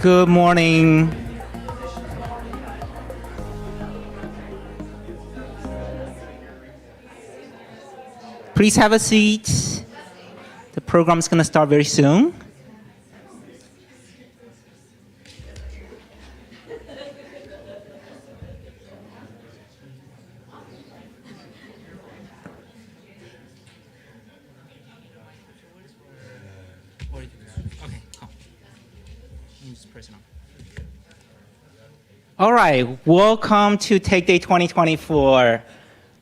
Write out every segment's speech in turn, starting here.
Good morning. Please have a seat. The program is going to start very soon. All right, welcome to Tech Day 2024.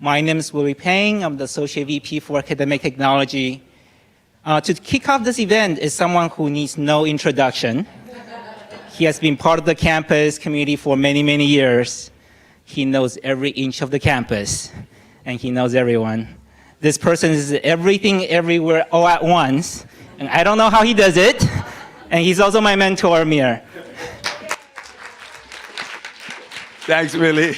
My name is Willie Peng. I'm the Associate VP for Academic Technology. To kick off this event is someone who needs no introduction. He has been part of the campus community for many, many years. He knows every inch of the campus, and he knows everyone. This person is everything, everywhere, all at once, and I don't know how he does it. And he's also my mentor, Amir. Thanks, Willie.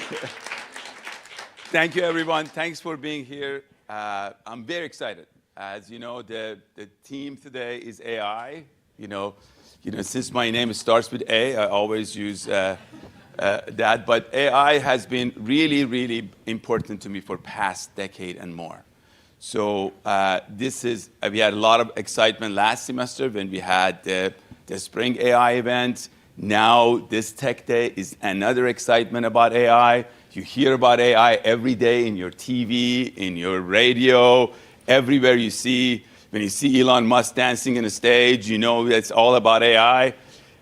Thank you, everyone. Thanks for being here. I'm very excited. As you know, the theme today is AI. You know, since my name starts with A, I always use that. But AI has been really, really important to me for past decade and more. So we had a lot of excitement last semester when we had the Spring AI event. Now, this Tech Day is another excitement about AI. You hear about AI every day in your TV, in your radio, everywhere you see. When you see Elon Musk dancing on the stage, you know it's all about AI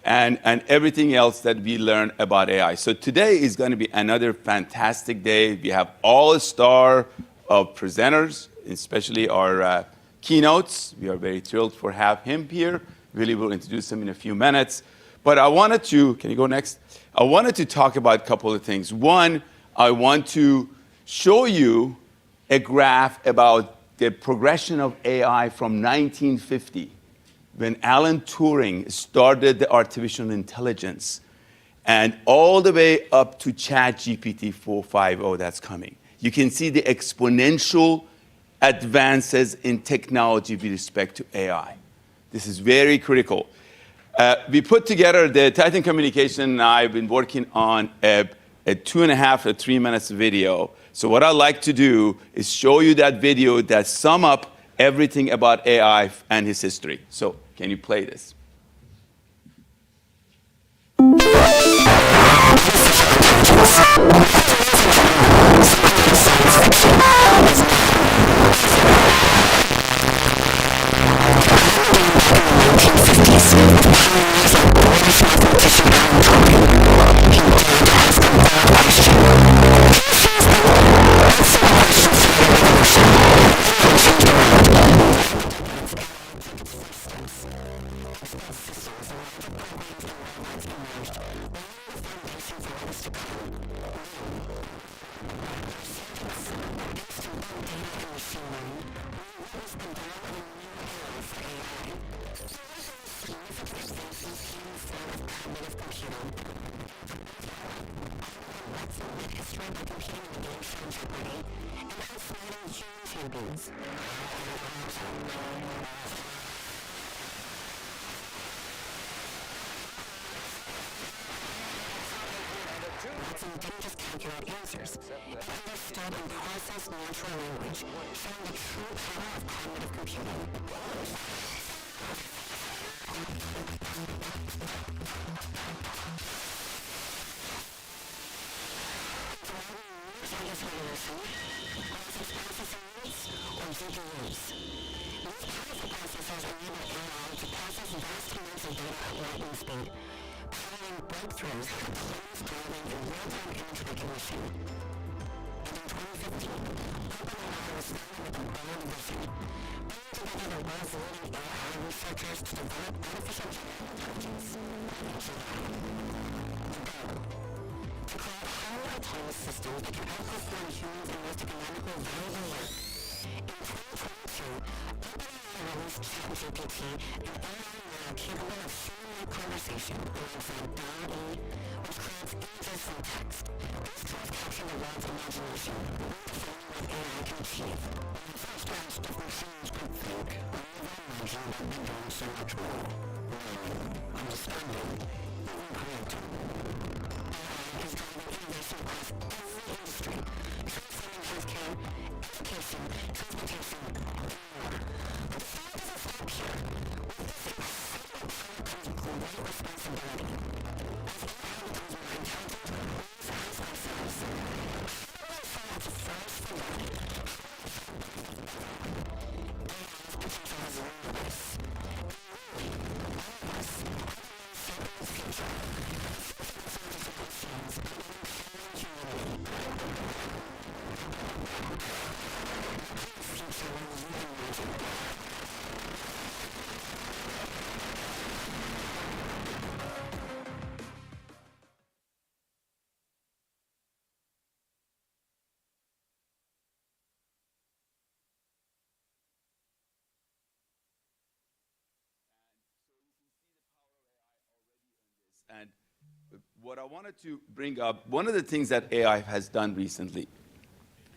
and everything else that we learn about AI. So today is going to be another fantastic day. We have all a star of presenters, especially our keynotes. We are very thrilled to have him here. Willie will introduce him in a few minutes. But I wanted to, can you go next? I wanted to talk about a couple of things. One, I want to show you a graph about the progression of AI from 1950, when Alan Turing started the artificial intelligence, and all the way up to ChatGPT 4.5 that's coming. You can see the exponential advances in technology with respect to AI. This is very critical. We put together, the Titan Communication and I have been working on a 2.5 to 3 minutes video. So what I'd like to do is show you that video that sum up everything about AI and his history. So can you play this? Didn't just calculate answers. It understood and processed natural language, showing the true power of cognitive computing. Breakthroughs have changed driving in real-time image recognition. And in 2015, OpenAI was founded with a bold vision, bringing together the world's leading AI researchers to develop artificial general intelligence, AI. The goal: to create highly autonomous systems that can outperform humans in most economically valuable work. In 2022, OpenAI released ChatGPT, an AI model capable of human-like conversation alongside DALL-E, which creates images from text. These tools capture the world's imagination, redefining what AI can achieve. When first asked if machines could think, I never imagined that we'd be doing so much more. Learning, understanding, And what I wanted to bring up, one of the things that AI has done recently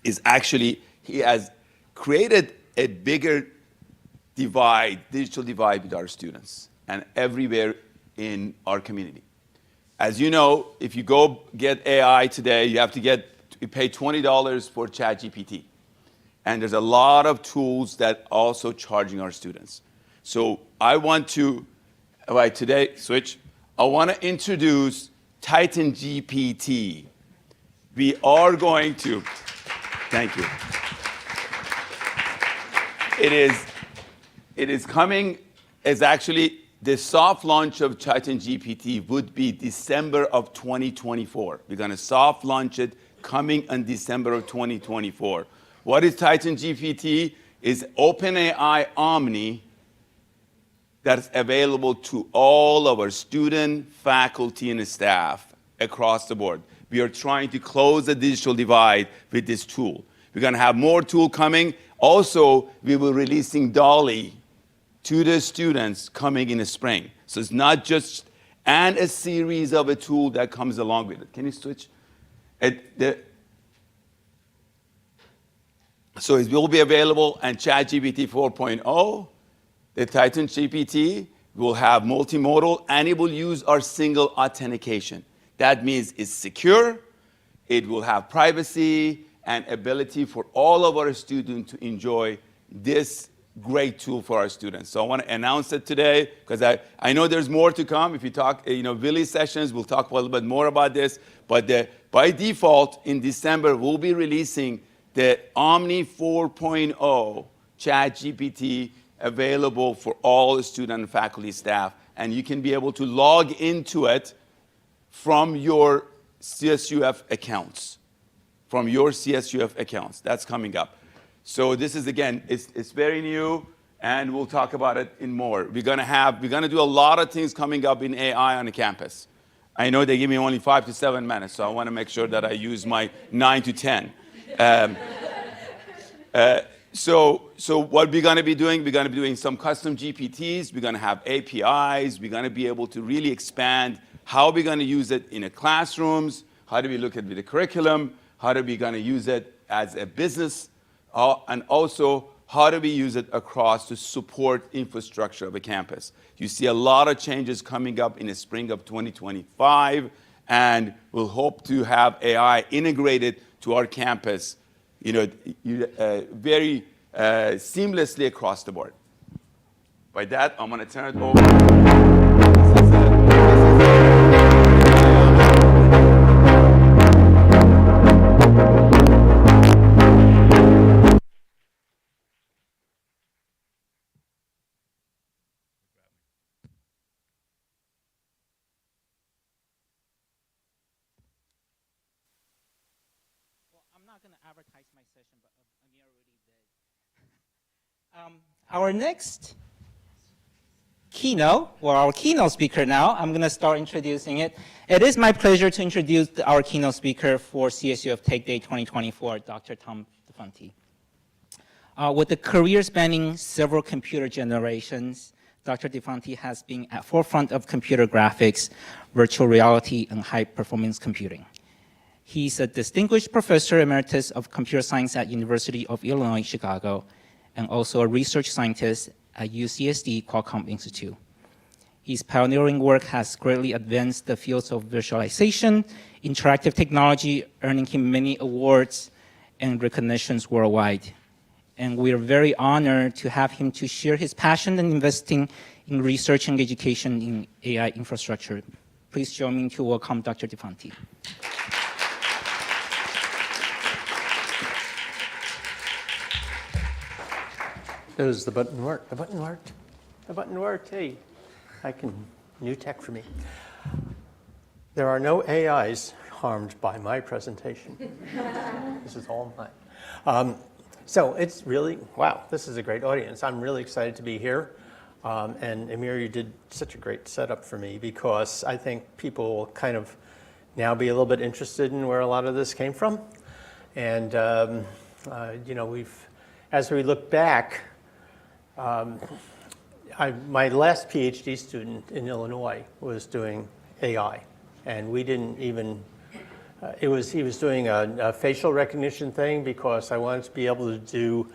is actually he has created a bigger divide, digital divide with our students and everywhere in our community. As you know, if you go get AI today, you pay $20 for ChatGPT. And there's a lot of tools that also charging our students. So I want to, today, switch. I want to introduce Titan GPT. We are going to, thank you. It is coming, as actually the soft launch of Titan GPT would be December of 2024. We're going to soft launch it coming in December of 2024. What is Titan GPT? Is OpenAI Omni that's available to all of our student, faculty, and staff across the board. We are trying to close the digital divide with this tool. We're going to have more tool coming. Also, we will be releasing Dolly to the students coming in the spring. So it's not just, and a series of a tool that comes along with it. Can you switch? So it will be available on ChatGPT 4.0. The Titan GPT will have multimodal, and it will use our single authentication. That means it's secure, it will have privacy and ability for all of our students to enjoy this great tool for our students. So I want to announce it today because I know there's more to come. If you talk, Billy's sessions, we'll talk a little bit more about this. But by default, in December, we'll be releasing the Omni 4.0 ChatGPT available for all the student and faculty staff. And you can be able to log into it from your CSUF accounts. From your CSUF accounts. That's coming up. So this is, again, it's very new, and we'll talk about it in more. We're gonna do a lot of things coming up in AI on the campus. I know they give me only 5 to 7 minutes, so I want to make sure that I use my 9 to 10. So what we're going to be doing, we're going to be doing some custom GPTs. We're going to have APIs. We're going to be able to really expand how we're going to use it in the classrooms. How do we look at the curriculum? How are we going to use it as a business? And also, how do we use it across to support infrastructure of a campus? You see a lot of changes coming up in the spring of 2025, and we'll hope to have AI integrated to our campus, very seamlessly across the board. By that, I'm going to turn it over. I'm not going to advertise my session, but Amir already did. Our next keynote, or our keynote speaker now, I'm going to start introducing it. It is my pleasure to introduce our keynote speaker for CSUF Tech Day 2024, Dr. Tom Defanti. With a career spanning several computer generations, Dr. Defanti has been at forefront of computer graphics, virtual reality, and high-performance computing. He's a distinguished professor emeritus of computer science at University of Illinois, Chicago, and also a research scientist at UCSD Qualcomm Institute. His pioneering work has greatly advanced the fields of visualization, interactive technology, earning him many awards and recognitions worldwide. And we are very honored to have him to share his passion in investing in research and education in AI infrastructure. Please join me to welcome Dr. Defanti. Does the button work? The button worked. The button worked. Hey, new tech for me. There are no AIs harmed by my presentation. This is all mine. So it's really, wow, this is a great audience. I'm really excited to be here. And Amir, you did such a great setup for me because I think people will kind of now be a little bit interested in where a lot of this came from. And, you know, as we look back, my last PhD student in Illinois was doing AI, and we didn't even, he was doing a facial recognition thing because I wanted to be able to do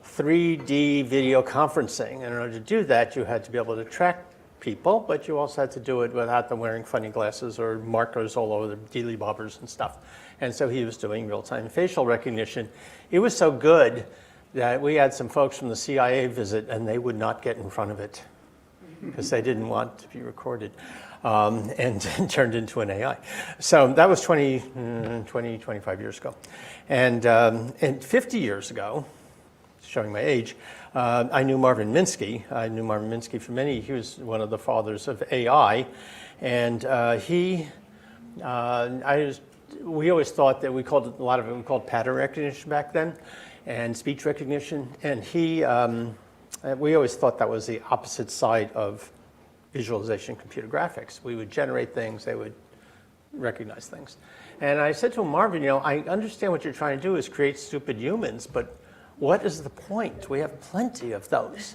3D video conferencing. And in order to do that, you had to be able to track people, but you also had to do it without them wearing funny glasses or markers all over the dealy bobbers and stuff. And so he was doing real-time facial recognition. It was so good that we had some folks from the CIA visit, and they would not get in front of it because they didn't want to be recorded and turned into an AI. So that was 25 years ago. And 50 years ago, showing my age, I knew Marvin Minsky. I knew Marvin Minsky for he was one of the fathers of AI. And we always thought that we called pattern recognition back then, and speech recognition, and we always thought that was the opposite side of visualization computer graphics. We would generate things, they would recognize things. And I said to him, Marvin, you know, I understand what you're trying to do is create stupid humans, but what is the point? We have plenty of those.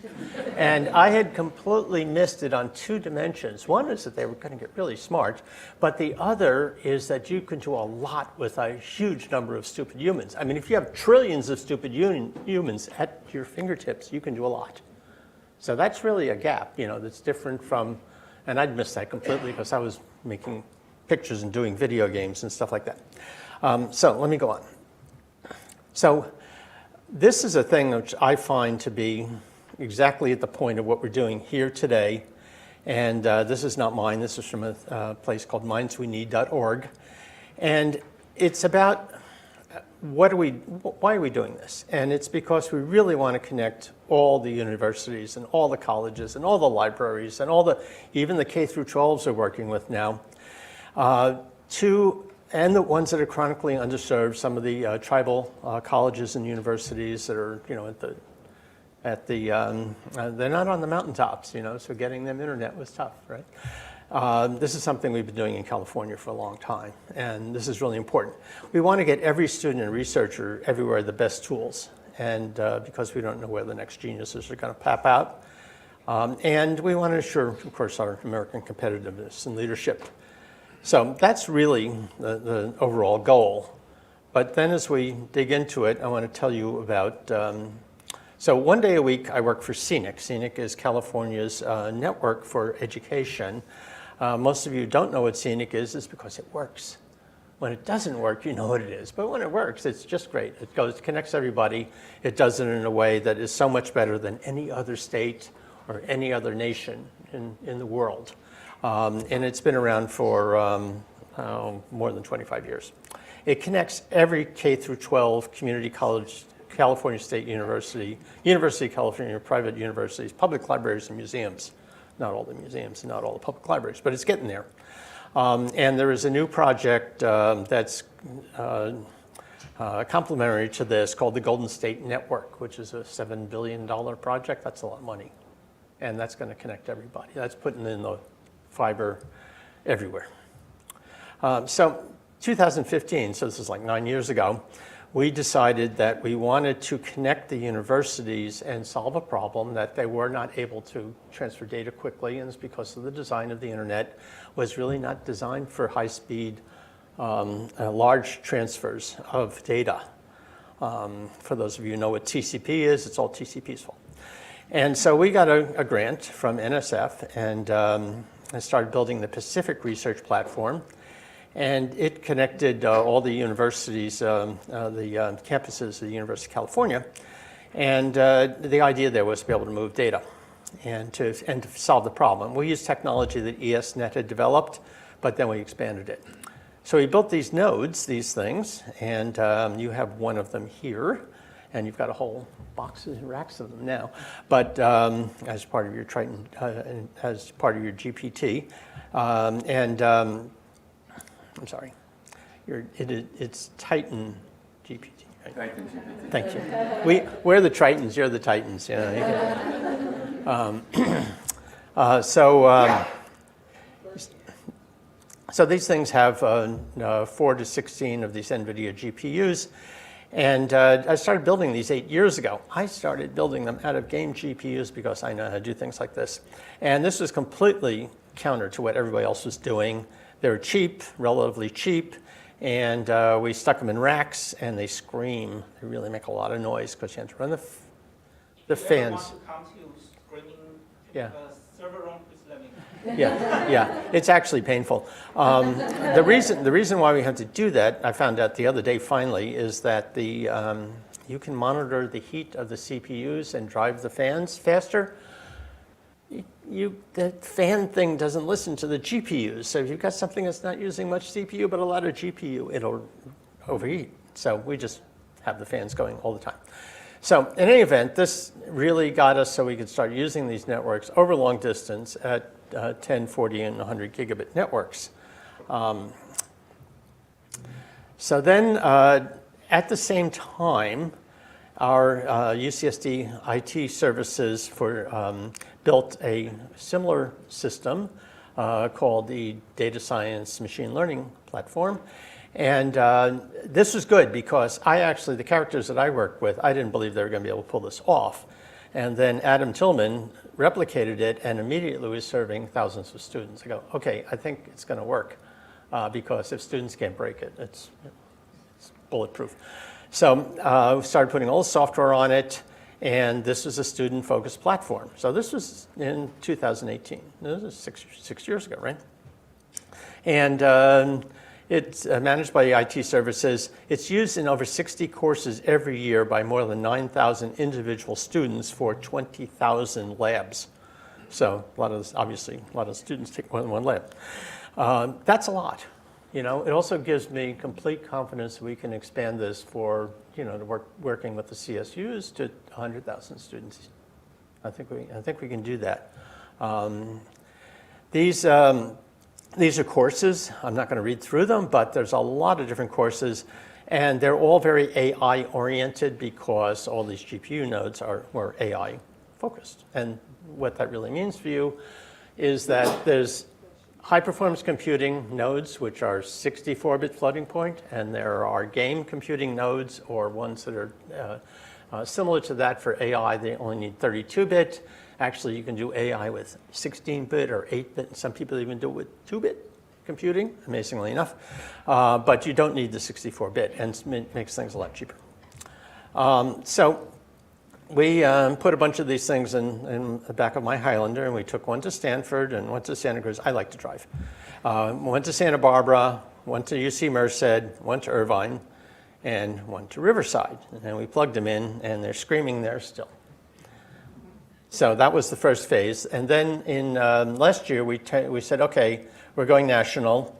And I had completely missed it on two dimensions. One is that they were going to get really smart, but the other is that you can do a lot with a huge number of stupid humans. I mean, if you have trillions of stupid humans at your fingertips, you can do a lot. So that's really a gap, you know, that's different from, and I'd missed that completely because I was making pictures and doing video games and stuff like that. So let me go on. So this is a thing which I find to be exactly at the point of what we're doing here today. And this is not mine. This is from a place called mindsweneed.org. And it's about why are we doing this? And it's because we really want to connect all the universities and all the colleges and all the libraries and even the K through 12s are working with now, and the ones that are chronically underserved, some of the tribal colleges and universities that are, you know, they're not on the mountaintops, you know, so getting them internet was tough, right? This is something we've been doing in California for a long time, and this is really important. We want to get every student and researcher everywhere the best tools, and because we don't know where the next geniuses are going to pop out. And we want to ensure, of course, our American competitiveness and leadership. So that's really the overall goal. But then as we dig into it, I want to tell you about, so one day a week I work for CENIC. CENIC is California's network for education. Most of you don't know what CENIC is because it works. When it doesn't work, you know what it is. But when it works, it's just great. It connects everybody. It does it in a way that is so much better than any other state or any other nation in the world. And it's been around for more than 25 years. It connects every K through 12 community college, California State University, University of California, private universities, public libraries and museums. Not all the museums and not all the public libraries, but it's getting there. And there is a new project that's complementary to this called the Golden State Network, which is a $7 billion project. That's a lot of money. And that's going to connect everybody. That's putting in the fiber everywhere. So 2015, so this is like 9 years ago, we decided that we wanted to connect the universities and solve a problem that they were not able to transfer data quickly, and it's because of the design of the internet was really not designed for high-speed, large transfers of data. For those of you who know what TCP is, it's all TCP's fault. And so we got a grant from NSF, and I started building the Pacific Research Platform. And it connected all the universities, the campuses of the University of California. And the idea there was to be able to move data and to solve the problem. We used technology that ESNet had developed, but then we expanded it. So we built these nodes, these things, and you have one of them here. And you've got a whole boxes and racks of them now. But as part of your Triton, as part of your GPT, I'm sorry, it's Titan GPT. Right? Titan GPT. Thank you. We're the Tritons, you're the Titans. You know, so these things have 4 to 16 of these NVIDIA GPUs. And I started building these 8 years ago. I started building them out of game GPUs because I know how to do things like this. And this was completely counter to what everybody else was doing. They were cheap, relatively cheap, and we stuck them in racks, and they scream. They really make a lot of noise because you have to run the fans. Want to come to screaming Yeah. server room, please let me. Yeah, it's actually painful. The reason why we have to do that, I found out the other day finally, is that you can monitor the heat of the CPUs and drive the fans faster. The fan thing doesn't listen to the GPUs. So if you've got something that's not using much CPU but a lot of GPU, it'll overheat. So we just have the fans going all the time. So in any event, this really got us so we could start using these networks over long distance at 10, 40, and 100 gigabit networks. So then at the same time, our UCSD IT services built a similar system called the Data Science Machine Learning Platform. And this was good because the characters that I worked with, I didn't believe they were going to be able to pull this off. And then Adam Tillman replicated it and immediately was serving thousands of students. I go, okay, I think it's going to work because if students can't break it, it's bulletproof. So we started putting all the software on it, and this was a student-focused platform. So this was in 2018. This was six years ago, right? And it's managed by IT services. It's used in over 60 courses every year by more than 9,000 individual students for 20,000 labs. So obviously, a lot of students take more than one lab. That's a lot. You know, it also gives me complete confidence we can expand this for, working with the CSUs to 100,000 students. I think we can do that. These are courses. I'm not going to read through them, but there's a lot of different courses, and they're all very AI-oriented because all these GPU nodes were AI-focused. And what that really means for you is that there's high-performance computing nodes, which are 64-bit floating point, and there are game computing nodes, or ones that are similar to that for AI. They only need 32-bit. Actually, you can do AI with 16-bit or 8-bit, and some people even do it with 2-bit computing, amazingly enough. But you don't need the 64-bit, and it makes things a lot cheaper. So we put a bunch of these things in the back of my Highlander, and we took one to Stanford and one to Santa Cruz. I like to drive. Went to Santa Barbara, went to UC Merced, went to Irvine, and went to Riverside. And we plugged them in, and they're screaming there still. So that was the first phase. And then in last year, we said, okay, we're going national.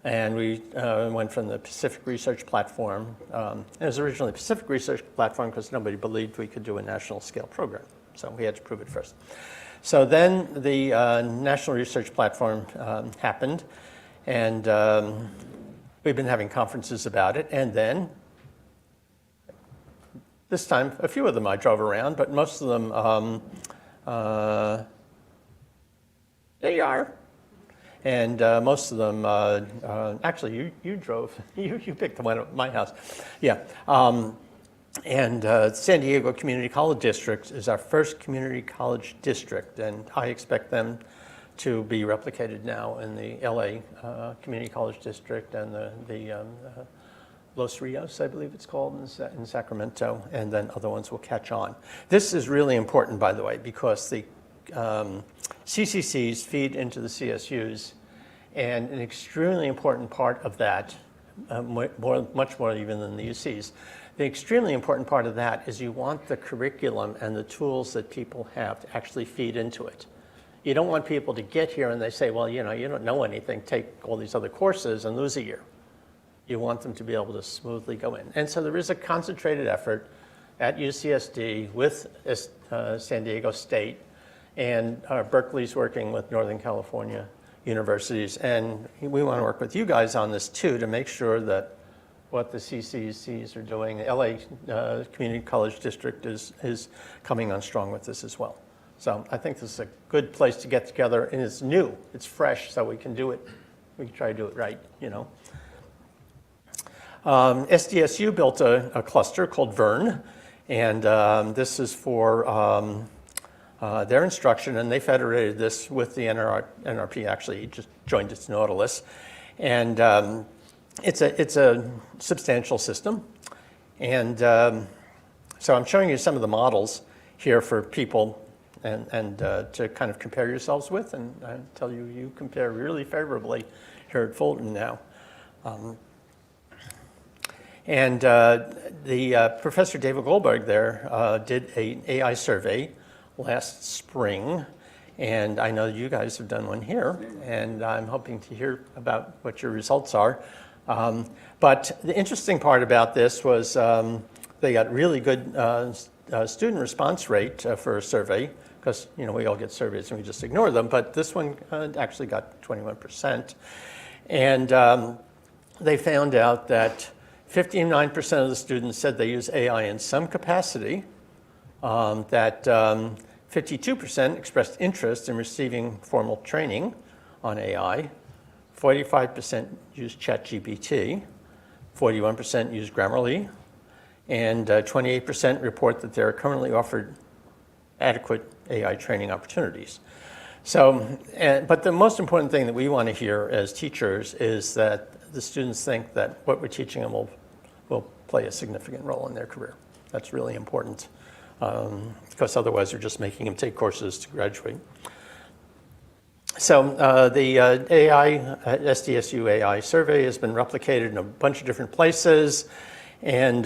And we went from the Pacific Research Platform. It was originally Pacific Research Platform because nobody believed we could do a national scale program. So we had to prove it first. So then the National Research Platform happened. And we've been having conferences about it. And then this time, a few of them I drove around, but most of them, there you are. And most of them, actually, you drove, you picked the one at my house. Yeah. And San Diego Community College District is our first community college district, and I expect them to be replicated now in the LA Community College District and the Los Rios, I believe it's called in Sacramento, and then other ones will catch on. This is really important, by the way, because the CCCs feed into the CSUs, and an extremely important part of that, much more even than the UCs, the extremely important part of that is you want the curriculum and the tools that people have to actually feed into it. You don't want people to get here and they say, well, you don't know anything, take all these other courses and lose a year. You want them to be able to smoothly go in. And so there is a concentrated effort at UCSD with San Diego State, and Berkeley's working with Northern California universities. And we want to work with you guys on this too, to make sure that what the CCCs are doing, the LA Community College District is coming on strong with this as well. So I think this is a good place to get together, and it's new, it's fresh, so we can do it. We can try to do it right, SDSU built a cluster called Vern, and this is for their instruction, and they federated this with the NRP. Actually, just joined its Nautilus, and it's a substantial system. And so I'm showing you some of the models here for people and to kind of compare yourselves with, and I tell you, you compare really favorably here at Fulton now. And Professor David Goldberg there did an AI survey last spring, and I know you guys have done one here, and I'm hoping to hear about what your results are. But the interesting part about this was they got really good student response rate for a survey, because we all get surveys and we just ignore them, but this one actually got 21%. And they found out that 59% of the students said they use AI in some capacity, that 52% expressed interest in receiving formal training on AI, 45% used ChatGPT, 41% use Grammarly, and 28% report that they are currently offered adequate AI training opportunities. So, but the most important thing that we want to hear as teachers is that the students think that what we're teaching them will play a significant role in their career. That's really important, because otherwise we're just making them take courses to graduate. So the SDSU AI survey has been replicated in a bunch of different places, and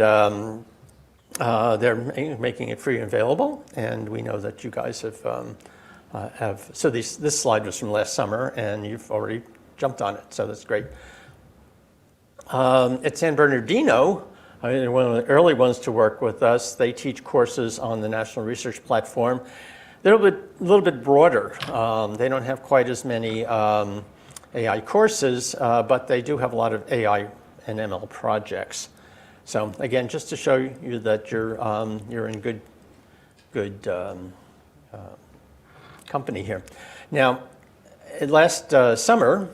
they're making it free and available. And we know that you guys have so this slide was from last summer, and you've already jumped on it, so that's great. At San Bernardino, they're one of the early ones to work with us. They teach courses on the National Research Platform. They're a little bit broader. They don't have quite as many AI courses, but they do have a lot of AI and ML projects. So again, just to show you that you're in good company here. Now, last summer,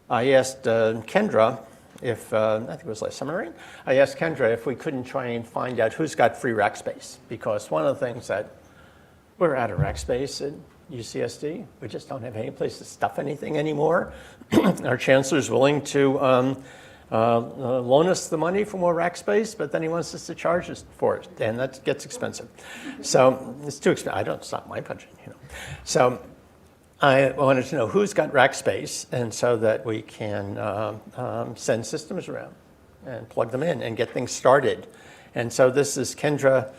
I asked Kendra if, I think it was last summer, right? I asked Kendra if we couldn't try and find out who's got free rack space, because one of the things that we're out of rack space at UCSD. We just don't have any place to stuff anything anymore. Our chancellor's willing to loan us the money for more rack space, but then he wants us to charge us for it, and that gets expensive. So it's too expensive. It's not my budget, So I wanted to know who's got rack space, and so that we can send systems around and plug them in and get things started. And so this is Kendra,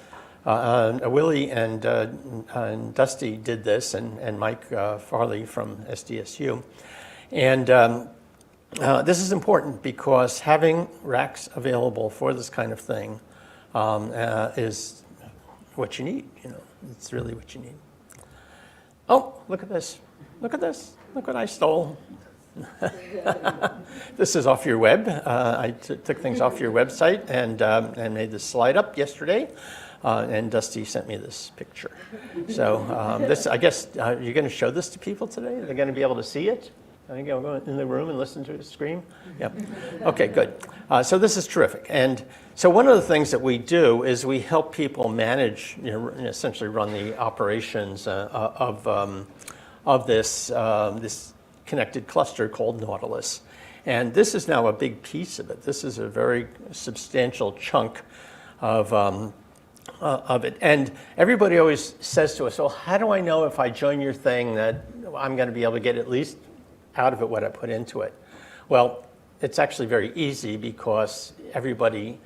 Willie and Dusty did this, and Mike Farley from SDSU. And this is important because having racks available for this kind of thing is what you need. It's really what you need. Oh, look at this. Look at this. Look what I stole. This is off your web. I took things off your website and made this slide up yesterday. And Dusty sent me this picture. So this, I guess, you're going to show this to people today? They're going to be able to see it? I think I'll go in the room and listen to it scream? Yeah. Okay, good. So this is terrific. And so one of the things that we do is we help people manage, essentially run the operations of this connected cluster called Nautilus. And this is now a big piece of it. This is a very substantial chunk of it. And everybody always says to us, well, how do I know if I join your thing that I'm going to be able to get at least out of it what I put into it? Well, it's actually very easy because everybody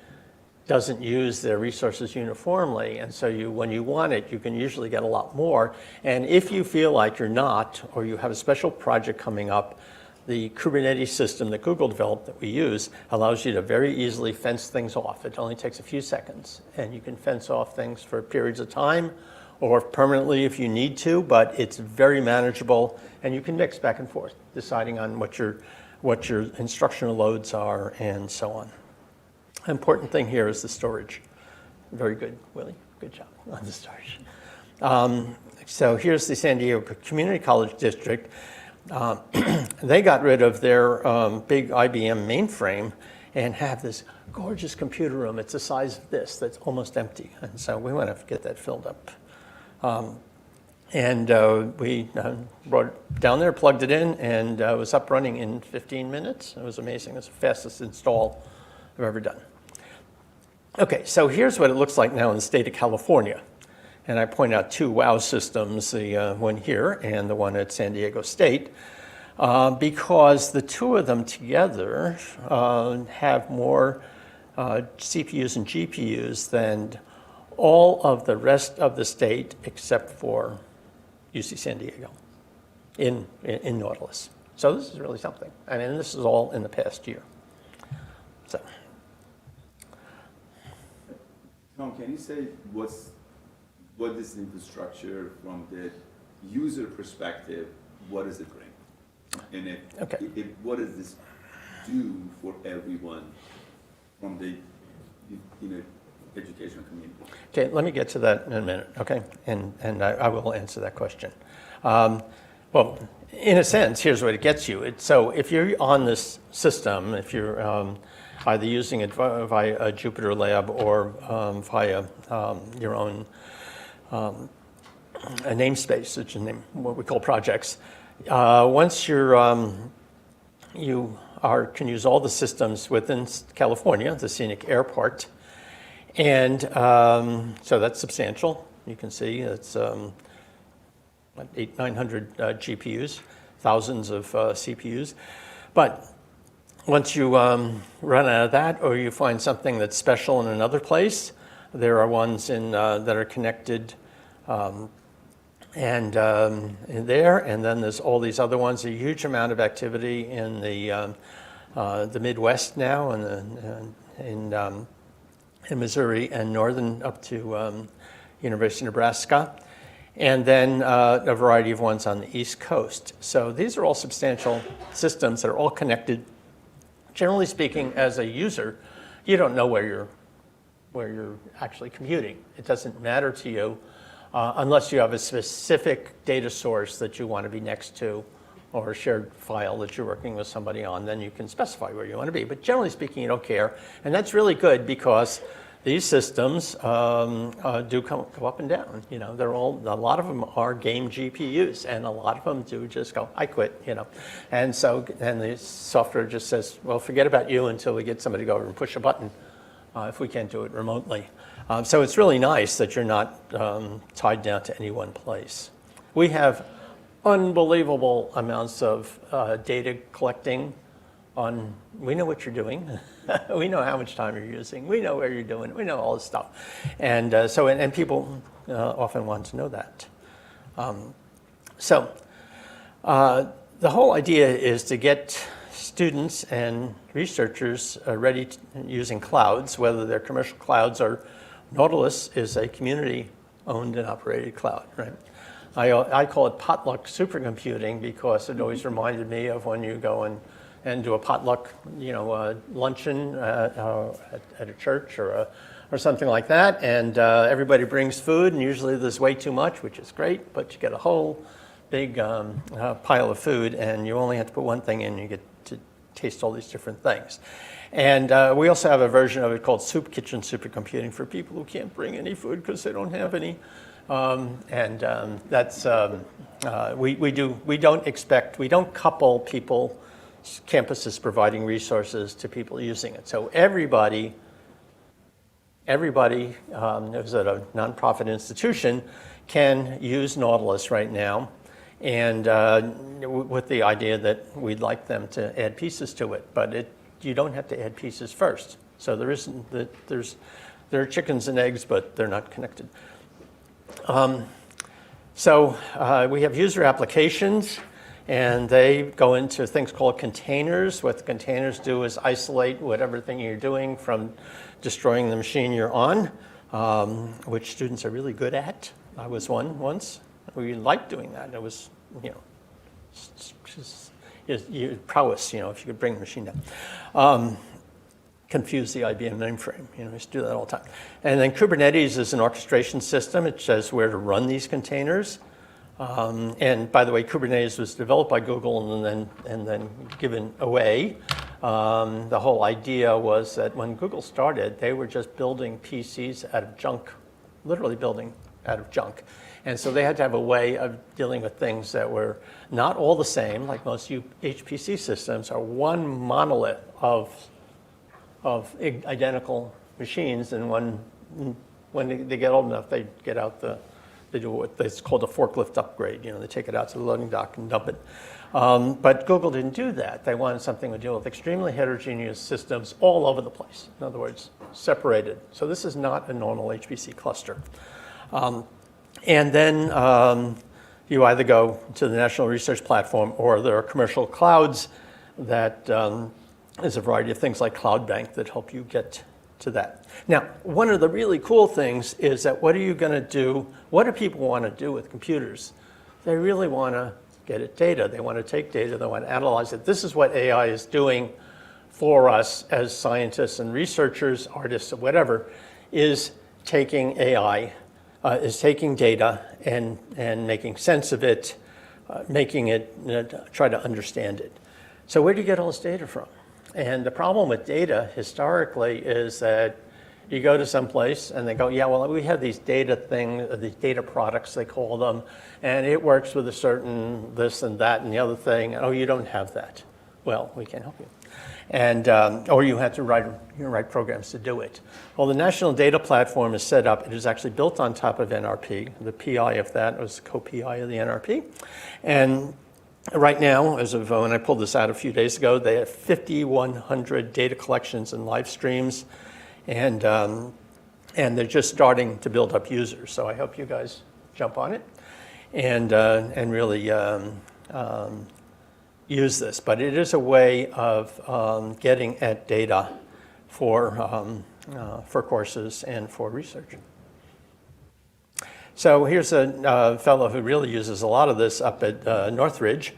doesn't use their resources uniformly. And so when you want it, you can usually get a lot more. And if you feel like you're not, or you have a special project coming up, the Kubernetes system that Google developed that we use allows you to very easily fence things off. It only takes a few seconds, and you can fence off things for periods of time or permanently if you need to, but it's very manageable, and you can mix back and forth, deciding on what your instructional loads are and so on. Important thing here is the storage. Very good, Willie. Good job on the storage. So here's the San Diego Community College District. They got rid of their big IBM mainframe and have this gorgeous computer room. It's the size of this that's almost empty. And so we want to get that filled up. We brought it down there, plugged it in, and it was up running in 15 minutes. It was amazing. It was the fastest install I've ever done. Okay, so here's what it looks like now in the state of California. And I point out two WOW systems, the one here and the one at San Diego State, because the two of them together have more CPUs and GPUs than all of the rest of the state except for UC San Diego in Nautilus. So this is really something. I mean, this is all in the past year. So. Tom, can you say what is the infrastructure from the user perspective? What does it bring? And what does this do for everyone from the educational community? Okay, let me get to that in a minute, okay? And I will answer that question. Well, in a sense, here's what it gets you. So if you're on this system, if you're either using it via a Jupyter Lab or via your own a namespace, which is what we call projects. Once you can use all the systems within California, the scenic airport, and so that's substantial. You can see it's 900 GPUs, thousands of CPUs, but once you run out of that, or you find something that's special in another place, there are ones that are connected in there, and then there's all these other ones. A huge amount of activity in the Midwest now, and in Missouri and northern up to University of Nebraska, and then a variety of ones on the East Coast. So these are all substantial systems that are all connected. Generally speaking, as a user, you don't know where you're actually computing. It doesn't matter to you unless you have a specific data source that you want to be next to, or a shared file that you're working with somebody on. Then you can specify where you want to be. But generally speaking, you don't care. And that's really good because these systems do go up and down. You know, a lot of them are game GPUs, and a lot of them do just go, I quit, you know. And the software just says, well, forget about you until we get somebody to go over and push a button if we can't do it remotely. So it's really nice that you're not tied down to any one place. We have unbelievable amounts of data collecting on, we know what you're doing. We know how much time you're using. We know where you're doing. We know all this stuff. And and people often want to know that. The whole idea is to get students and researchers ready using clouds, whether they're commercial clouds or Nautilus is a community-owned and operated cloud, right? I call it potluck supercomputing because it always reminded me of when you go and do a potluck, luncheon at a church or something like that, and everybody brings food, and usually there's way too much, which is great, but you get a whole big pile of food, and you only have to put one thing in, and you get to taste all these different things. And we also have a version of it called Soup Kitchen Supercomputing for people who can't bring any food because they don't have any. We don't couple people campuses providing resources to people using it. So everybody who's at a nonprofit institution can use Nautilus right now, and with the idea that we'd like them to add pieces to it, but you don't have to add pieces first. So there are chickens and eggs, but they're not connected. So we have user applications, and they go into things called containers. What the containers do is isolate whatever thing you're doing from destroying the machine you're on, which students are really good at. I was one once. We liked doing that. It was, prowess, if you could bring the machine down. Confuse the IBM mainframe. I used to do that all the time. And then Kubernetes is an orchestration system. It says where to run these containers. And by the way, Kubernetes was developed by Google and then given away. The whole idea was that when Google started, they were just building PCs out of junk, literally building out of junk. And so they had to have a way of dealing with things that were not all the same, like most HPC systems are one monolith of identical machines, and when they get old enough, they get out they do what's called a forklift upgrade. They take it out to the loading dock and dump it. But Google didn't do that. They wanted something to deal with extremely heterogeneous systems all over the place. In other words, separated. So this is not a normal HPC cluster. And then you either go to the National Research Platform, or there are commercial clouds that there's a variety of things like Cloud Bank that help you get to that. Now, one of the really cool things is that what are you going to do? What do people want to do with computers? They really want to get at data. They want to take data. They want to analyze it. This is what AI is doing for us as scientists and researchers, artists, or whatever, is taking AI, is taking data and making sense of it, making it, try to understand it. So where do you get all this data from? And the problem with data historically is that you go to some place and they go, yeah, well, we have these data things, these data products, they call them, and it works with a certain this and that and the other thing. Oh, you don't have that. Well, we can help you. And, or you have to write programs to do it. Well, the National Data Platform is set up. It is actually built on top of NRP. The PI of that was co-PI of the NRP. And right now, as of when I pulled this out a few days ago, they have 5,100 data collections and live streams, and they're just starting to build up users. So I hope you guys jump on it and really use this. But it is a way of getting at data for courses and for research. So here's a fellow who really uses a lot of this up at Northridge,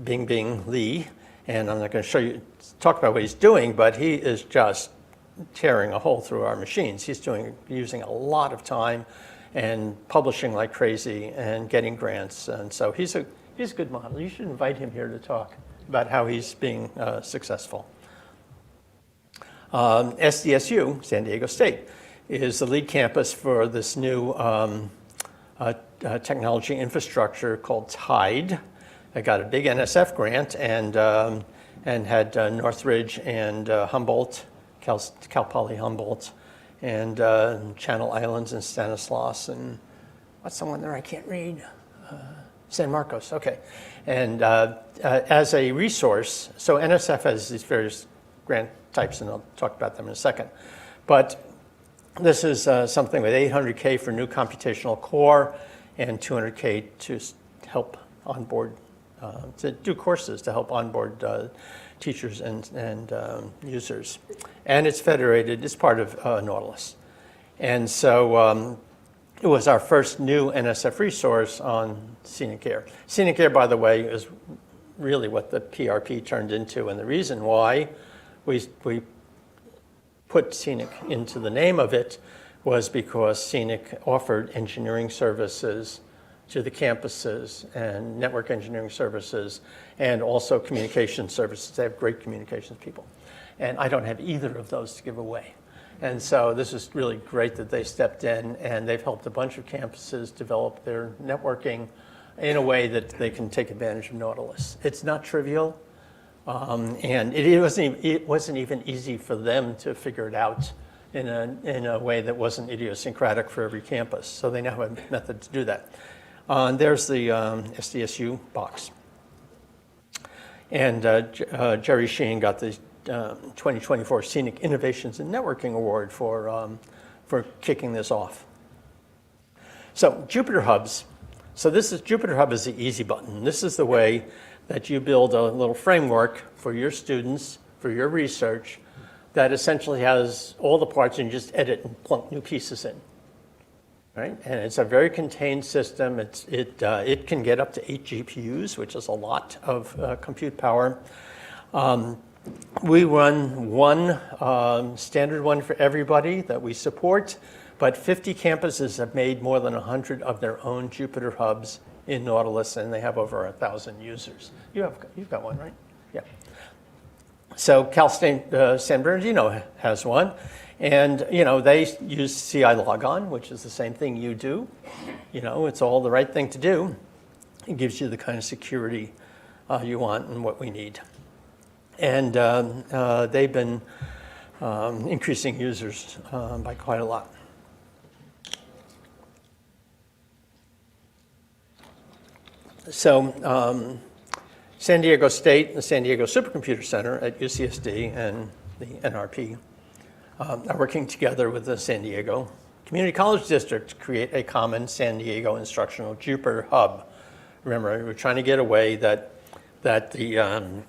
Bing Lee, and I'm not going to talk about what he's doing, but he is just tearing a hole through our machines. He's using a lot of time and publishing like crazy and getting grants, and so he's a good model. You should invite him here to talk about how he's being successful. SDSU, San Diego State, is the lead campus for this new technology infrastructure called TIDE. I got a big NSF grant and had Northridge and Humboldt, Cal Poly Humboldt, and Channel Islands and Stanislaus, and what's the one there I can't read? San Marcos, okay. And as a resource, so NSF has these various grant types, and I'll talk about them in a second. But this is something with $800K for new computational core and $200K to help onboard, to do courses to help onboard teachers and users. And it's federated, it's part of Nautilus. And so it was our first new NSF resource on Scenic Air. Scenic Air, by the way, is really what the PRP turned into, and the reason why we put Scenic into the name of it was because Scenic offered engineering services to the campuses and network engineering services and also communication services. They have great communications people. And I don't have either of those to give away. And so this is really great that they stepped in, and they've helped a bunch of campuses develop their networking in a way that they can take advantage of Nautilus. It's not trivial. And it wasn't even easy for them to figure it out in a way that wasn't idiosyncratic for every campus. So they now have a method to do that. There's the SDSU box. And Jerry Sheen got the 2024 Scenic Innovations in Networking Award for kicking this off. So Jupyter Hubs. So Jupyter Hub is the easy button. This is the way that you build a little framework for your students, for your research, that essentially has all the parts and you just edit and plunk new pieces in. Right? And it's a very contained system. It can get up to 8 GPUs, which is a lot of compute power. We run one standard one for everybody that we support, but 50 campuses have made more than 100 of their own Jupyter Hubs in Nautilus, and they have over 1,000 users. You've got one, right? Yeah. So Cal State San Bernardino has one. And, they use CI logon, which is the same thing you do. It's all the right thing to do. It gives you the kind of security you want and what we need. And they've been increasing users by quite a lot. So San Diego State, the San Diego Supercomputer Center at UCSD and the NRP are working together with the San Diego Community College District to create a common San Diego instructional Jupyter Hub. Remember, we're trying to get a way that the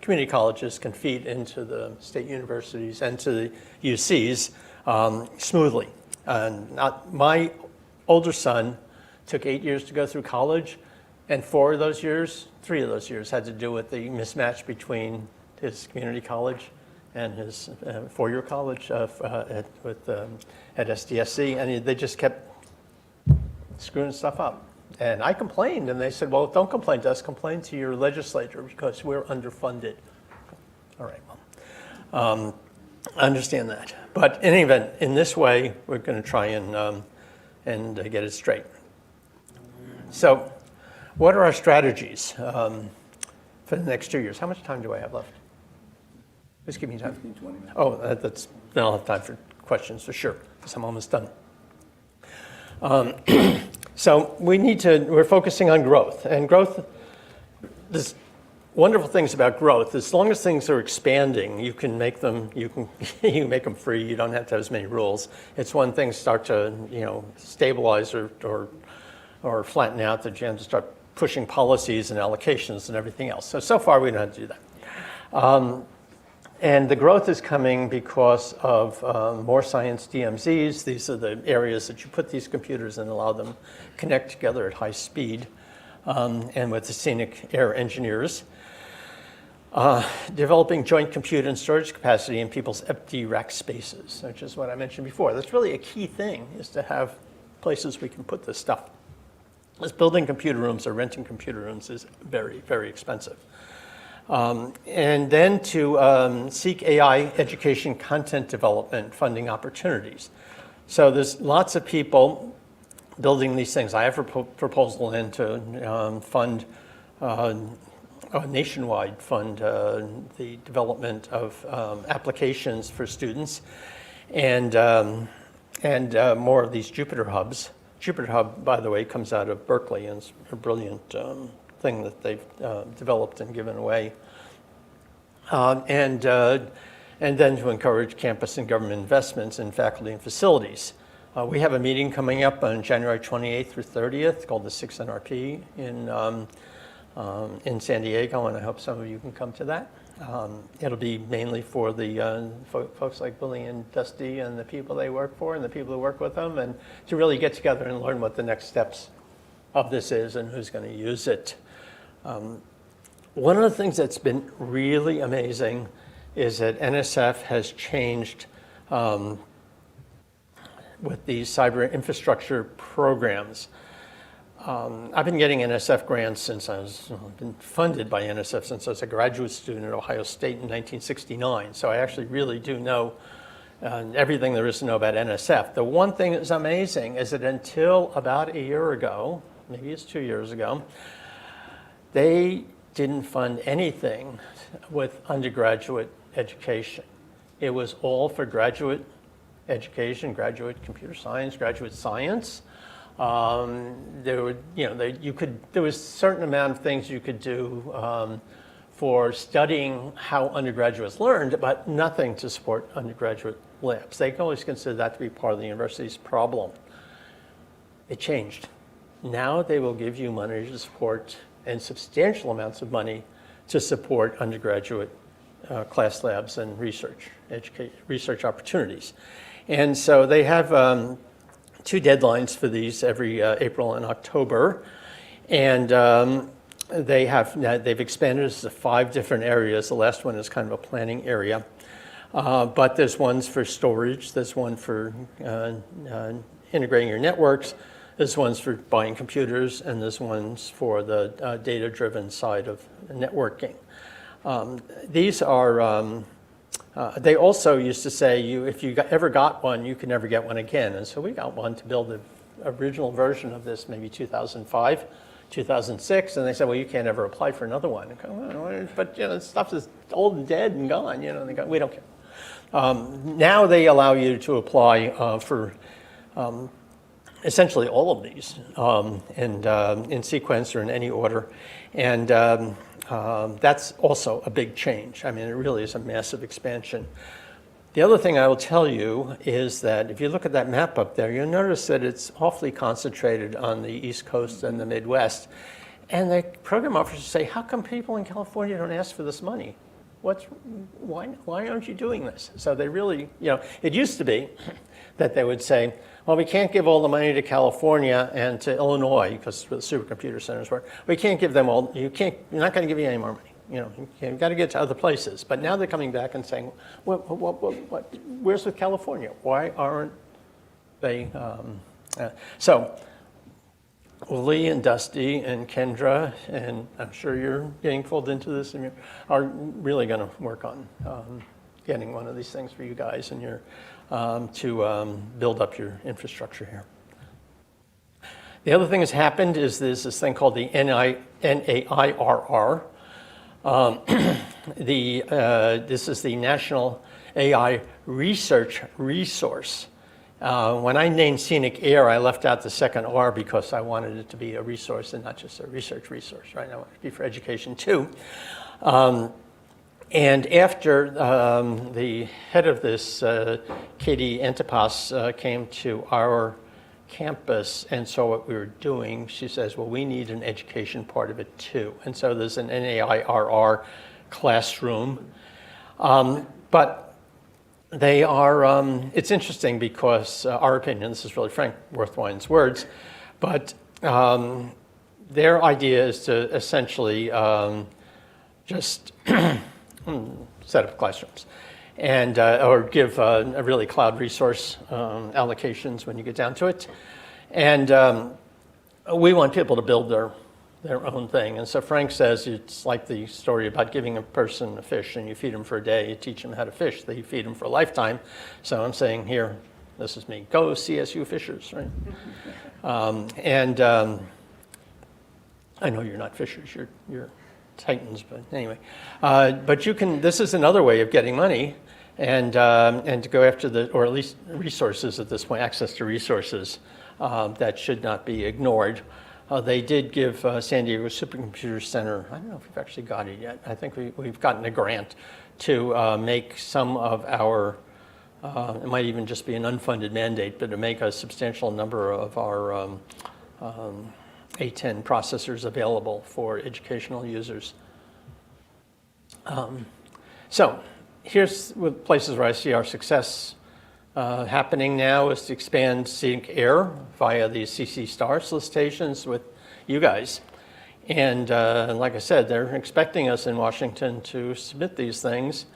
community colleges can feed into the state universities and to the UCs smoothly. My older son took 8 years to go through college, and 3 of those years had to do with the mismatch between his community college and his four-year college at SDSC, and they just kept screwing stuff up. And I complained, and they said, well, don't complain to us, complain to your legislature because we're underfunded. All right, well, I understand that. But in any event, in this way, we're going to try and get it straight. So what are our strategies for the next 2 years? How much time do I have left? Just give me time. 15, 20 minutes. Oh, then I'll have time for questions for sure, because I'm almost done. So we're focusing on growth. And growth, there's wonderful things about growth. As long as things are expanding, you can make them free. You don't have to have as many rules. It's when things start to stabilize or flatten out that you have to start pushing policies and allocations and everything else. So far we don't have to do that. And the growth is coming because of more science DMZs. These are the areas that you put these computers and allow them connect together at high speed, and with the scenic air engineers. Developing joint compute and storage capacity in people's empty rack spaces, which is what I mentioned before. That's really a key thing, is to have places we can put this stuff. Because building computer rooms or renting computer rooms is very, very expensive. And then to seek AI education content development funding opportunities. So there's lots of people building these things. I have a proposal in to fund, nationwide fund the development of applications for students and more of these Jupyter Hubs. Jupyter Hub, by the way, comes out of Berkeley, and it's a brilliant thing that they've developed and given away. And then to encourage campus and government investments in faculty and facilities. We have a meeting coming up on January 28th through 30th called the 6th NRP in San Diego, and I hope some of you can come to that. It'll be mainly for the folks like Billy and Dusty and the people they work for and the people who work with them, and to really get together and learn what the next steps of this is and who's going to use it. One of the things that's been really amazing is that NSF has changed with these cyber infrastructure programs. I've been getting NSF grants since been funded by NSF since I was a graduate student at Ohio State in 1969. So I actually really do know everything there is to know about NSF. The one thing that's amazing is that until about a year ago, maybe it's 2 years ago, they didn't fund anything with undergraduate education. It was all for graduate education, graduate computer science, graduate science. There were, there was a certain amount of things you could do for studying how undergraduates learned, but nothing to support undergraduate labs. They always considered that to be part of the university's problem. It changed. Now they will give you money to support, and substantial amounts of money to support undergraduate class labs and research opportunities. And so they have 2 deadlines for these every April and October. And they've expanded this to 5 different areas. The last one is kind of a planning area. But there's ones for storage, there's one for integrating your networks, there's ones for buying computers, and there's ones for the data-driven side of networking. These are, they also used to say, if you ever got one, you could never get one again. And so we got one to build the original version of this, maybe 2005, 2006, and they said, well, you can't ever apply for another one. Go, well, but stuff is old and dead and gone. They go, we don't care. Now they allow you to apply for essentially all of these, and in sequence or in any order, and that's also a big change. I mean, it really is a massive expansion. The other thing I will tell you is that if you look at that map up there, you'll notice that it's awfully concentrated on the East Coast and the Midwest. And the program officers say, how come people in California don't ask for this money? Why aren't you doing this? So they really, it used to be that they would say, well, we can't give all the money to California and to Illinois, because the supercomputer centers were. We can't give them all, you're not going to give you any more money. You've got to get to other places. But now they're coming back and saying, where's with California? Why aren't they? So Lee and Dusty and Kendra, and I'm sure you're getting pulled into this, and are really going to work on getting one of these things for you guys and to build up your infrastructure here. The other thing that's happened is there's this thing called the NAIRR. This is the National AI Research Resource. When I named Scenic Air, I left out the second R because I wanted it to be a resource and not just a research resource, right? I want it to be for education too. And after the head of this, Katie Antipas, came to our campus and saw what we were doing, she says, well, we need an education part of it too. And so there's an NAIRR classroom. But they are, it's interesting because our opinion, this is really Frank Worthwine's words, but their idea is to essentially just set up classrooms and or give a really cloud resource allocations when you get down to it. And we want people to build their own thing. And so Frank says it's like the story about giving a person a fish and you feed them for a day, you teach them how to fish, you feed them for a lifetime. So I'm saying here, this is me, go CSU fishers, right? I know you're not fishers, you're Titans, but anyway. But you can, this is another way of getting money and to go after or at least resources at this point, access to resources that should not be ignored. They did give San Diego Supercomputer Center, I don't know if we've actually got it yet, I think we've gotten a grant to make some of our, it might even just be an unfunded mandate, but to make a substantial number of our A10 processors available for educational users. So here's places where I see our success happening now is to expand Scenic Air via these CC Star solicitations with you guys. And like I said, they're expecting us in Washington to submit these things,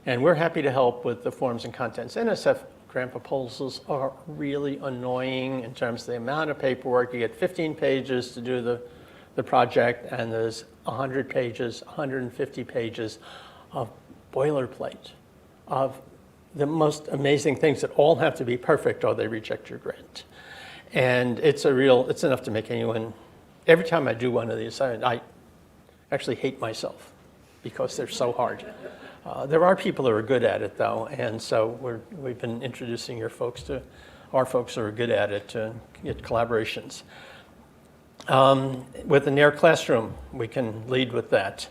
and we're happy to help with the forms and contents. NSF grant proposals are really annoying in terms of the amount of paperwork. You get 15 pages to do the project, and there's 100 pages, 150 pages of boilerplate, of the most amazing things that all have to be perfect or they reject your grant. And it's enough to make anyone, every time I do one of these, actually hate myself because they're so hard. There are people who are good at it, though, and so we've been introducing our folks who are good at it to get collaborations. With the Near Classroom, we can lead with that,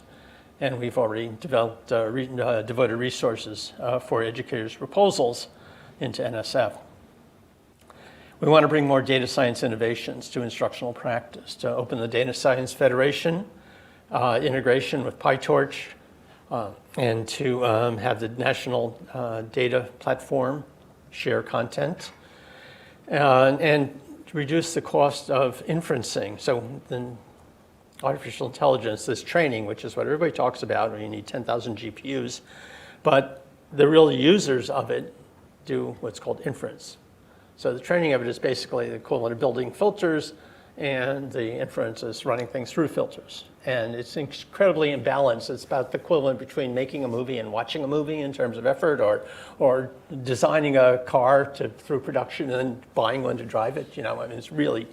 and we've already developed devoted resources for educators' proposals into NSF. We want to bring more data science innovations to instructional practice, to open the Data Science Federation, integration with PyTorch, and to have the national data platform share content, and to reduce the cost of inferencing. So then artificial intelligence, this training, which is what everybody talks about, where you need 10,000 GPUs, but the real users of it do what's called inference. So the training of it is basically the equivalent of building filters, and the inference is running things through filters. And it's incredibly imbalanced. It's about the equivalent between making a movie and watching a movie in terms of effort, or designing a car through production and then buying one to drive it. I mean, it's really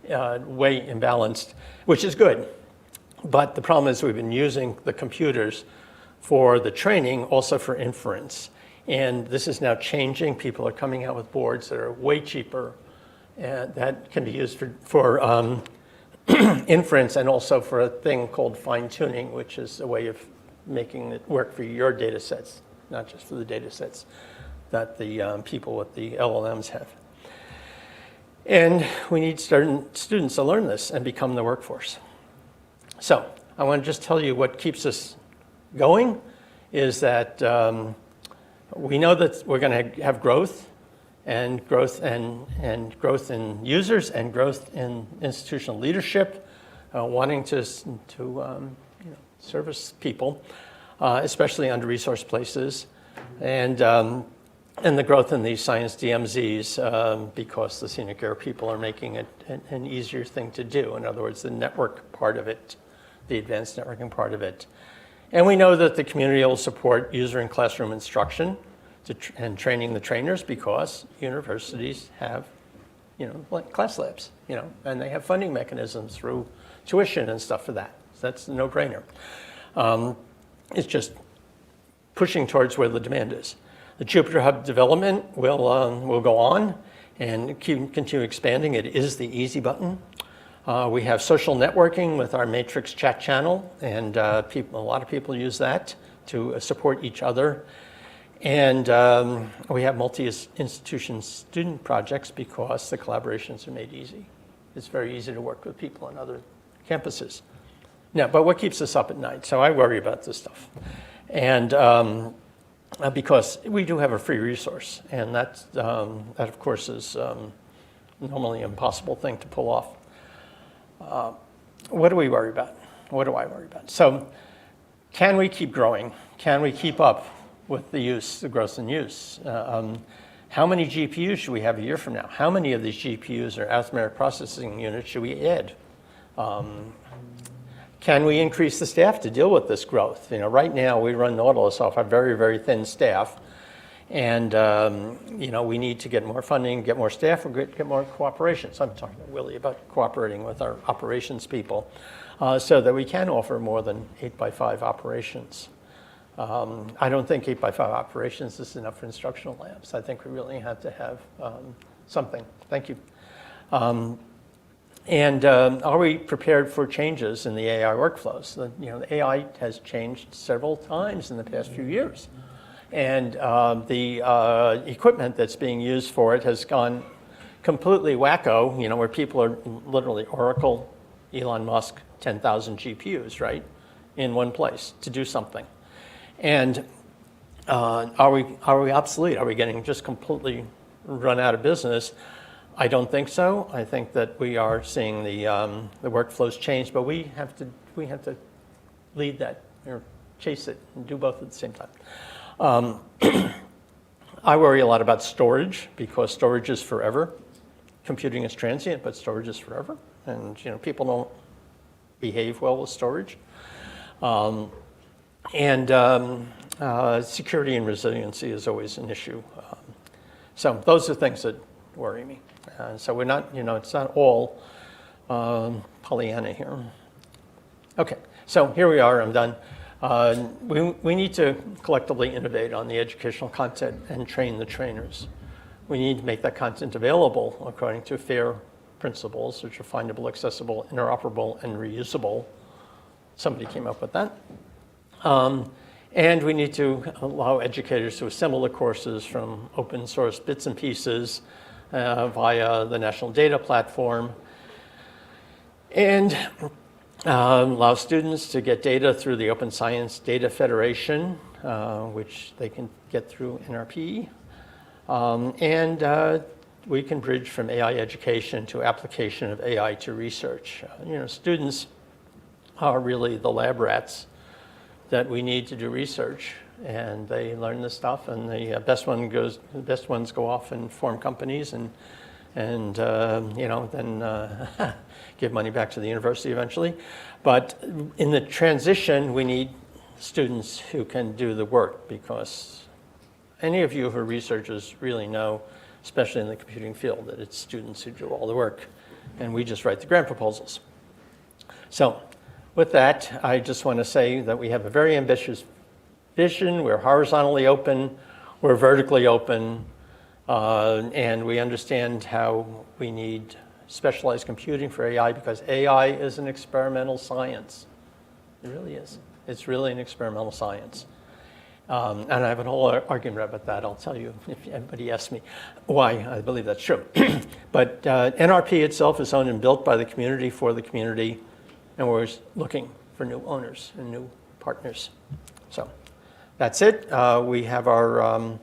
way imbalanced, which is good. But the problem is we've been using the computers for the training, also for inference. And this is now changing. People are coming out with boards that are way cheaper, and that can be used for inference, and also for a thing called fine-tuning, which is a way of making it work for your data sets, not just for the data sets that the people with the LLMs have. And we need students to learn this and become the workforce. So I want to just tell you what keeps us going is that we know that we're going to have growth in users and growth in institutional leadership, wanting to service people, especially under-resourced places, and the growth in these science DMZs because the senior care people are making it an easier thing to do. In other words, the network part of it, the advanced networking part of it. And we know that the community will support user and classroom instruction and training the trainers because universities have, like class labs, and they have funding mechanisms through tuition and stuff for that. So that's a no-brainer. It's just pushing towards where the demand is. The Jupyter Hub development will go on and continue expanding. It is the easy button. We have social networking with our Matrix chat channel, and a lot of people use that to support each other. And we have multi-institution student projects because the collaborations are made easy. It's very easy to work with people on other campuses. Now, but what keeps us up at night? So I worry about this stuff. And because we do have a free resource, and that of course is normally an impossible thing to pull off. What do we worry about? What do I worry about? So can we keep growing? Can we keep up with the growth in use? How many GPUs should we have a year from now? How many of these GPUs or arithmetic processing units should we add? Can we increase the staff to deal with this growth? Right now we run Nautilus off a very, very thin staff, and we need to get more funding, get more staff, or get more cooperation. So I'm talking really about cooperating with our operations people so that we can offer more than 8x5 operations. I don't think 8x5 operations is enough for instructional labs. I think we really have to have something. Thank you. And are we prepared for changes in the AI workflows? The AI has changed several times in the past few years. And the equipment that's being used for it has gone completely wacko, where people are literally Oracle, Elon Musk, 10,000 GPUs, right, in one place to do something. And are we obsolete? Are we getting just completely run out of business? I don't think so. I think that we are seeing the workflows change, but we have to lead that or chase it and do both at the same time. I worry a lot about storage because storage is forever. Computing is transient, but storage is forever, and people don't behave well with storage. Security and resiliency is always an issue. So those are things that worry me. So we're not, it's not all Pollyanna here. Okay, So here we are, I'm done. We need to collectively innovate on the educational content and train the trainers. We need to make that content available according to FAIR principles, which are findable, accessible, interoperable, and reusable. Somebody came up with that. And we need to allow educators to assemble the courses from open source bits and pieces via the National Data Platform, and allow students to get data through the Open Science Data Federation, which they can get through NRP. And we can bridge from AI education to application of AI to research. Students are really the lab rats that we need to do research, and they learn this stuff, and the best ones go off and form companies and then give money back to the university eventually. But in the transition, we need students who can do the work, because any of you who are researchers really know, especially in the computing field, that it's students who do all the work, and we just write the grant proposals. So with that, I just want to say that we have a very ambitious vision. We're horizontally open, we're vertically open, and we understand how we need specialized computing for AI, because AI is an experimental science. It really is. It's really an experimental science. And I have a whole argument about that. I'll tell you if anybody asks me why I believe that's true. But NRP itself is owned and built by the community for the community, and we're looking for new owners and new partners. So that's it. We have our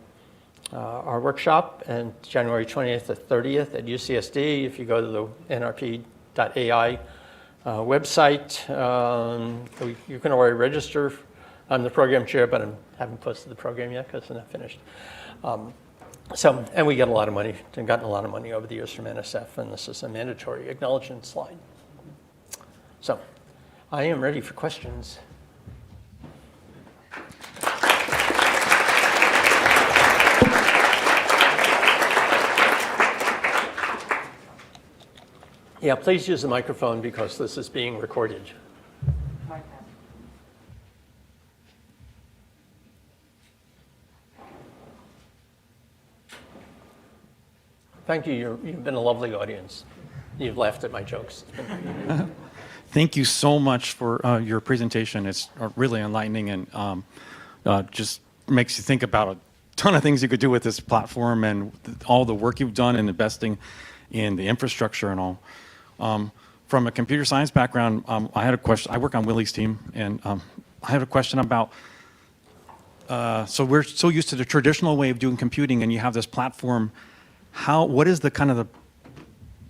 workshop on January 20th to 30th at UCSD. If you go to the nrp.ai website, you can already register. I'm the program chair, but I haven't posted the program yet because it's not finished. And we get a lot of money, and gotten a lot of money over the years from NSF, and this is a mandatory acknowledgement slide. So I am ready for questions. Yeah, please use the microphone because this is being recorded. Thank you. You've been a lovely audience. You've laughed at my jokes. Thank you so much for your presentation. It's really enlightening and just makes you think about a ton of things you could do with this platform and all the work you've done in investing in the infrastructure and all. From a computer science background, I had a question. I work on Willie's team, and I had a question about, so we're so used to the traditional way of doing computing, and you have this platform. What is the kind of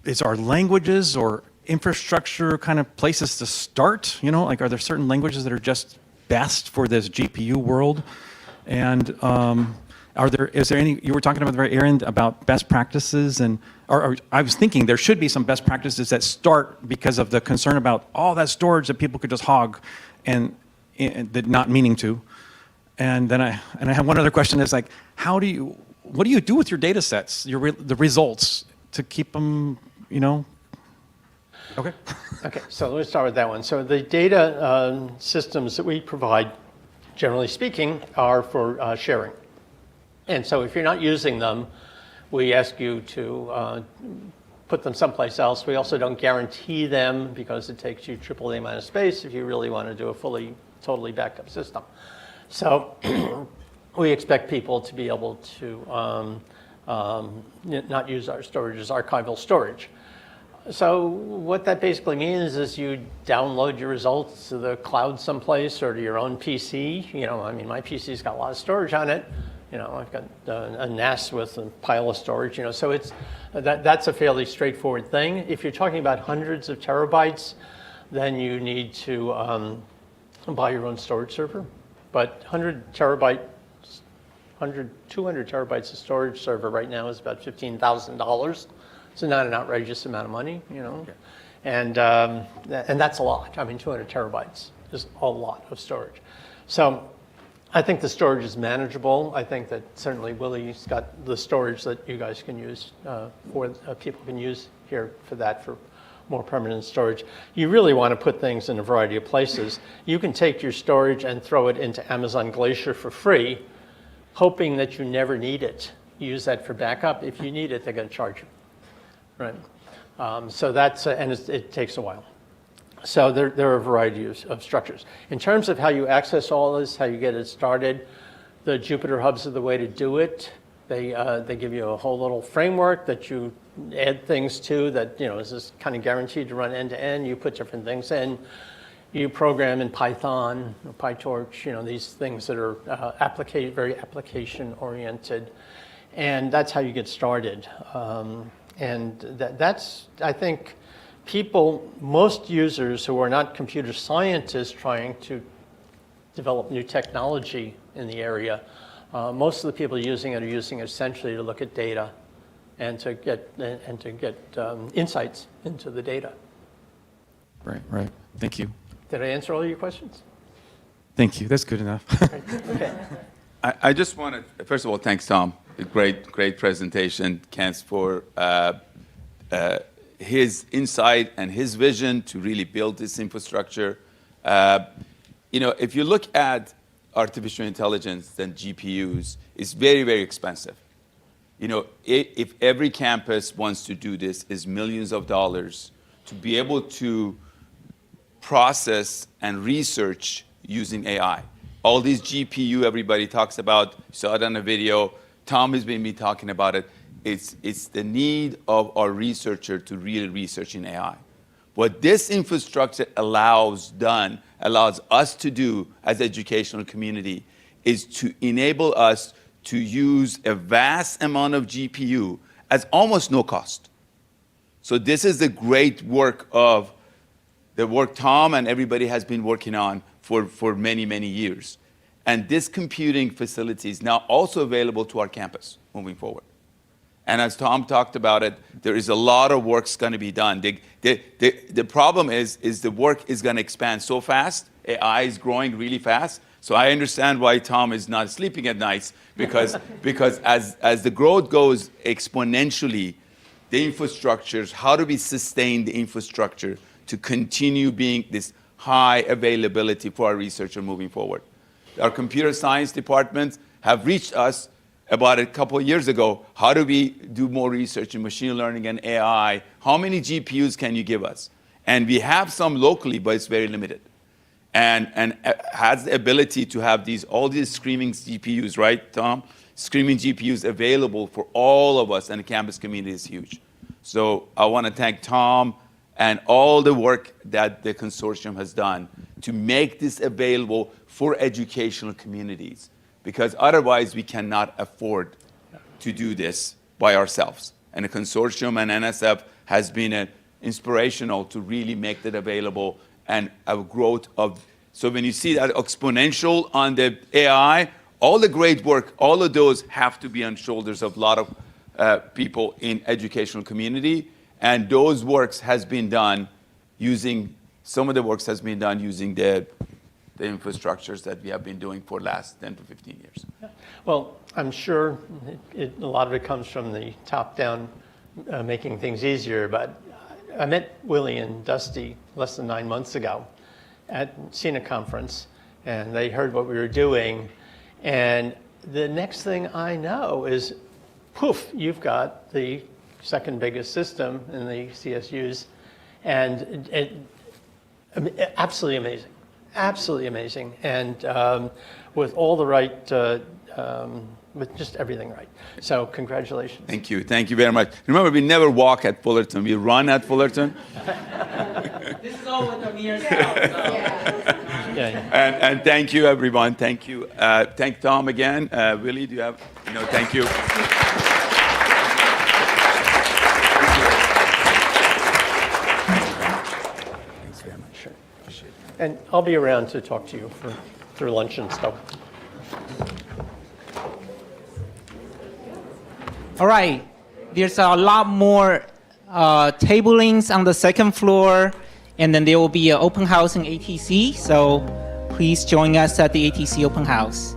is our languages or infrastructure kind of places to start? Like, are there certain languages that are just best for this GPU world? And is there any, you were talking about the very end about best practices, and or I was thinking there should be some best practices that start because of the concern about all that storage that people could just hog and that not meaning to. And then I have one other question. Is like, what do you do with your data sets, the results, to keep them, Okay. Okay, so let's start with that one. So the data systems that we provide, generally speaking, are for sharing. And so if you're not using them, we ask you to put them someplace else. We also don't guarantee them because it takes you triple the amount of space if you really want to do a totally backed up system. So we expect people to be able to not use our storage as archival storage. So what that basically means is you download your results to the cloud someplace or to your own PC. My PC's got a lot of storage on it. I've got a NAS with a pile of storage. So that's a fairly straightforward thing. If you're talking about hundreds of terabytes, then you need to buy your own storage server. But 200 terabytes of storage server right now is about $15,000. It's not an outrageous amount of money, Okay. And that's a lot. 200 terabytes is a lot of storage. So I think the storage is manageable. I think that certainly Willie's got the storage that you guys can use, people can use here for that for more permanent storage. You really want to put things in a variety of places. You can take your storage and throw it into Amazon Glacier for free, hoping that you never need it. Use that for backup. If you need it, they're going to charge you, right? So that's, and it takes a while. So there are a variety of structures. In terms of how you access all this, how you get it started, the Jupyter Hubs are the way to do it. They give you a whole little framework that you add things to that, is this kind of guaranteed to run end to end. You put different things in. You program in Python or PyTorch, these things that are very application oriented. And that's how you get started. And that's, I think, most users who are not computer scientists trying to develop new technology in the area, most of the people using it are using it essentially to look at data and to get insights into the data. Right. Thank you. Did I answer all your questions? Thank you. That's good enough. Okay. I just want to, first of all, thanks, Tom. A great presentation. Kent for his insight and his vision to really build this infrastructure. If you look at artificial intelligence and GPUs, it's very, very expensive. If every campus wants to do this, is millions of dollars to be able to process and research using AI. All these GPU everybody talks about, you saw it on a video, Tom has been talking about it. It's the need of our researcher to really research in AI. What this infrastructure allows us to do as educational community is to enable us to use a vast amount of GPU at almost no cost. So this is the great work of the work Tom and everybody has been working on for many, many years. And this computing facility is now also available to our campus moving forward. And as Tom talked about it, there is a lot of work's going to be done. The problem is the work is going to expand so fast. AI is growing really fast. So I understand why Tom is not sleeping at nights, because as the growth goes exponentially, the infrastructures, how do we sustain the infrastructure to continue being this high availability for our researcher moving forward? Our computer science departments have reached us about a couple of years ago. How do we do more research in machine learning and AI? How many GPUs can you give us? And we have some locally, but it's very limited. And has the ability to have all these screaming GPUs, right, Tom? Screaming GPUs available for all of us, and the campus community is huge. So I want to thank Tom and all the work that the consortium has done to make this available for educational communities, because otherwise we cannot afford to do this by ourselves. And the consortium and NSF has been inspirational to really make that available, and a growth of, so when you see that exponential on the AI, all the great work, all of those have to be on shoulders of a lot of people in educational community. And those works has been done using, some of the works has been done using the infrastructures that we have been doing for the last 10 to 15 years. Yeah. Well, I'm sure a lot of it comes from the top-down making things easier, but I met Willie and Dusty less than 9 months ago at CENA conference, and they heard what we were doing, and the next thing I know is, poof, you've got the second biggest system in the CSUs, and absolutely amazing. Absolutely amazing, and with all the right, with just everything right. So congratulations. Thank you very much. Remember, we never walk at Fullerton, we run at Fullerton. This is all with Amir's help. Yeah. And thank you, everyone. Thank you. Thank Tom again. Willie, do you have, thank you. Thanks very much. Sure. And I'll be around to talk to you through lunch and stuff. All right, there's a lot more tablings on the second floor, and then there will be an open house in ATC, so please join us at the ATC open house.